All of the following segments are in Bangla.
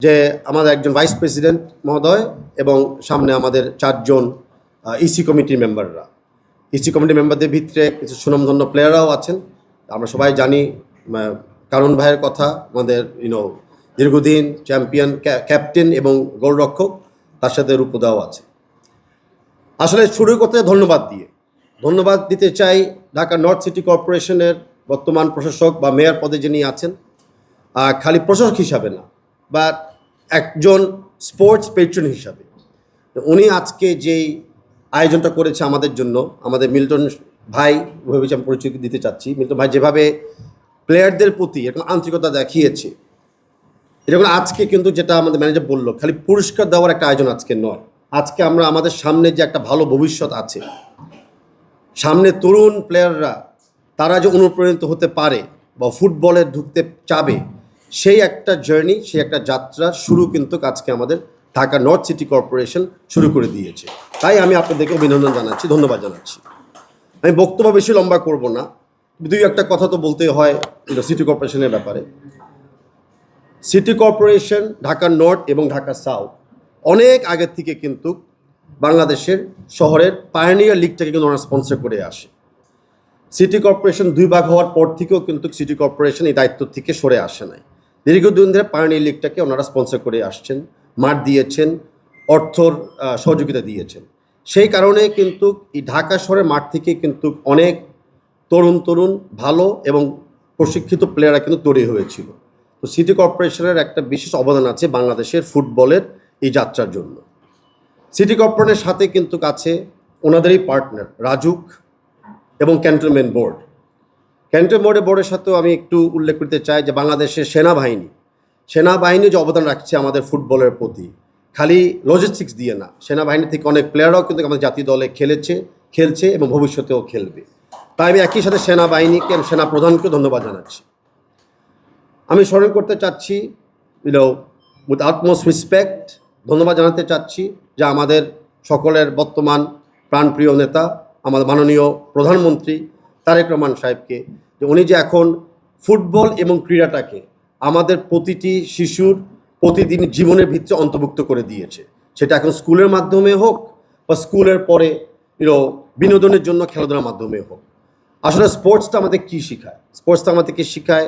যে আমাদের একজন ভাইস প্রেসিডেন্ট মহোদয় এবং সামনে আমাদের 4 জন ইসি কমিটির মেম্বাররা। ইসি কমিটির মেম্বারদের ভিতরে কিছু সুনামধন্য প্লেয়াররাও আছেন। আমরা সবাই জানি কারণ ভাইয়ের কথা, আমাদের দীর্ঘদিন চ্যাম্পিয়ন ক্যাপ্টেন এবং গোলরক্ষক, তার সাথে রূপদাও আছে। আসলে শুরু করতে ধন্যবাদ দিতে চাই ঢাকা নর্থ সিটি কর্পোরেশনের বর্তমান প্রশাসক বা মেয়র পদে যিনি আছেন, খালি প্রশাসক হিসাবে না, বা একজন স্পোর্টস পেট্রন হিসাবে। উনি আজকে যেই আয়োজনটা করেছে আমাদের জন্য, আমাদের মিল্টন ভাই ভেবে আমি পরিচয় দিতে চাচ্ছি। মিল্টন ভাই যেভাবে প্লেয়ারদের প্রতি এরকম আন্তরিকতা দেখিয়েছে, এরকম আজকে কিন্তু যেটা আমাদের ম্যানেজার বললো, খালি পুরস্কার দেওয়ার একটা আয়োজন আজকে নয়। আজকে আমরা আমাদের সামনে যে একটা ভালো ভবিষ্যৎ আছে, সামনে তরুণ প্লেয়াররা তারা যে অনুপ্রাণিত হতে পারে বা ফুটবলে ঢুকতে চাবে, সেই একটা জার্নি, সেই একটা যাত্রা শুরু কিন্তু আজকে আমাদের ঢাকা নর্থ সিটি কর্পোরেশন শুরু করে দিয়েছে। তাই আমি আপনাদেরকে অভিনন্দন জানাচ্ছি, ধন্যবাদ জানাচ্ছি। আমি বক্তব্য বেশি লম্বা করব না, দুই একটা কথা তো বলতে হয় সিটি কর্পোরেশনের ব্যাপারে। সিটি কর্পোরেশন ঢাকা নর্থ এবং ঢাকা সাউথ অনেক আগের থেকে কিন্তু বাংলাদেশের শহরের পায়োনিয়ার লিগটাকে কিন্তু ওনারা স্পন্সর করে আসে। সিটি কর্পোরেশন 2 ভাগ হওয়ার পর থেকেও কিন্তু সিটি কর্পোরেশন এই দায়িত্ব থেকে সরে আসে নাই। দীর্ঘদিন ধরে পায়োনিয়ার লিগটাকে ওনারা স্পন্সর করে আসছেন, মাঠ দিয়েছেন, অর্থর সহযোগিতা দিয়েছেন। সেই কারণে কিন্তু এই ঢাকা শহরের মাঠ থেকে কিন্তু অনেক তরুণ ভালো এবং প্রশিক্ষিত প্লেয়াররা কিন্তু তৈরি হয়েছিল। তো সিটি কর্পোরেশনের একটা বিশেষ অবদান আছে বাংলাদেশের ফুটবলের এই যাত্রার জন্য। সিটি কর্পোরেশনের সাথে কিন্তু আছে ওনাদেরই পার্টনার রাজুক এবং ক্যান্টনমেন্ট বোর্ড। ক্যান্টনমেন্ট বোর্ডের সাথেও আমি একটু উল্লেখ করতে চাই যে বাংলাদেশের সেনাবাহিনী যে অবদান রাখছে আমাদের ফুটবলের প্রতি, খালি লজিস্টিক্স দিয়ে না, সেনাবাহিনী থেকে অনেক প্লেয়াররাও কিন্তু আমাদের জাতীয় দলে খেলছে এবং ভবিষ্যতেও খেলবে। তাই আমি একই সাথে সেনাবাহিনীকে, সেনাপ্রধানকে ধন্যবাদ জানাচ্ছি। আমি স্মরণ করতে চাচ্ছি উইথ আটমোস্ট রেসপেক্ট ধন্যবাদ জানাতে চাচ্ছি যে আমাদের সকলের বর্তমান প্রাণপ্রিয় নেতা, আমাদের মাননীয় প্রধানমন্ত্রী তারেক রহমান সাহেবকে, যে উনি যে এখন ফুটবল এবং ক্রীড়াটাকে আমাদের প্রতিটি শিশুর প্রতিদিন জীবনের ভিত্তিতে অন্তর্ভুক্ত করে দিয়েছে। সেটা এখন স্কুলের মাধ্যমে হোক বা স্কুলের পরে বিনোদনের জন্য খেলাধুলার মাধ্যমে হোক। আসলে স্পোর্টসটা আমাদের কী শেখায়? স্পোর্টসটা আমাদেরকে শেখায়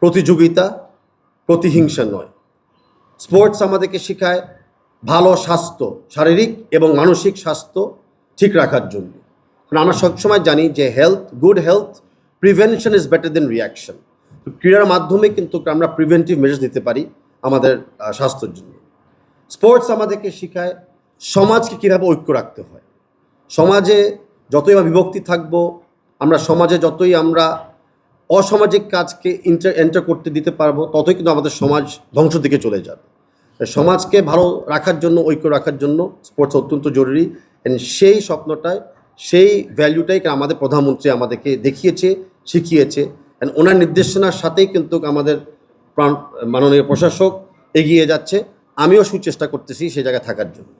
প্রতিযোগিতা, প্রতিহিংসা নয়। স্পোর্টস আমাদেরকে শেখায় ভালো স্বাস্থ্য, শারীরিক এবং মানসিক স্বাস্থ্য ঠিক রাখার জন্য। কারণ আমরা সবসময় জানি যে good health prevention is better then reaction. ক্রীড়ার মাধ্যমে কিন্তু আমরা প্রিভেন্টিভ মেজার্স নিতে পারি আমাদের স্বাস্থ্যের জন্য। স্পোর্টস আমাদেরকে শেখায় সমাজকে কীভাবে ঐক্য রাখতে হয়। সমাজে যতই আমরা বিভক্তি থাকবো, আমরা সমাজে যতই আমরা অসামাজিক কাজকে এন্টার করতে দিতে পারবো, ততই কিন্তু আমাদের সমাজ ধ্বংস দিকে চলে যাবে। সমাজকে ভালো রাখার জন্য, ঐক্য রাখার জন্য স্পোর্টস অত্যন্ত জরুরি। সেই স্বপ্নটায়, সেই ভ্যালুটাই আমাদের প্রধানমন্ত্রী আমাদেরকে দেখিয়েছে, শিখিয়েছে। ওনার নির্দেশনার সাথেই কিন্তু আমাদের মাননীয় প্রশাসক এগিয়ে যাচ্ছে। আমিও সুচেষ্টা করতেছি সেই জায়গায় থাকার জন্য।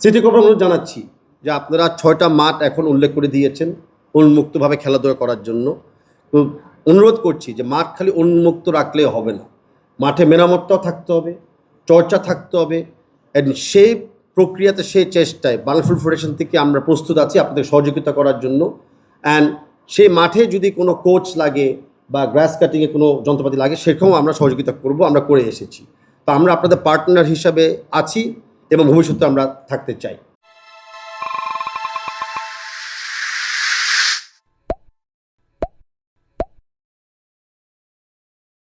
সিটি কর্পোরেশন জানাচ্ছি যে আপনারা 6টা মাঠ এখন উল্লেখ করে দিয়েছেন উন্মুক্তভাবে খেলাধুলা করার জন্য। তো অনুরোধ করছি যে মাঠ খালি উন্মুক্ত রাখলে হবে না, মাঠে মেরামতটাও থাকতে হবে, চর্চা থাকতে হবে। সেই প্রক্রিয়াতে, সেই চেষ্টায় বাংলা ফুটবল ফেডারেশন থেকে আমরা প্রস্তুত আছি আপনাদের সহযোগিতা করার জন্য। সেই মাঠে যদি কোনো কোচ লাগে বা গ্রাস কাটিংয়ে কোনো যন্ত্রপাতি লাগে, সেখানেও আমরা সহযোগিতা করব, আমরা করে এসেছি। তো আমরা আপনাদের পার্টনার হিসাবে আছি এবং ভবিষ্যতে আমরা থাকতে চাই।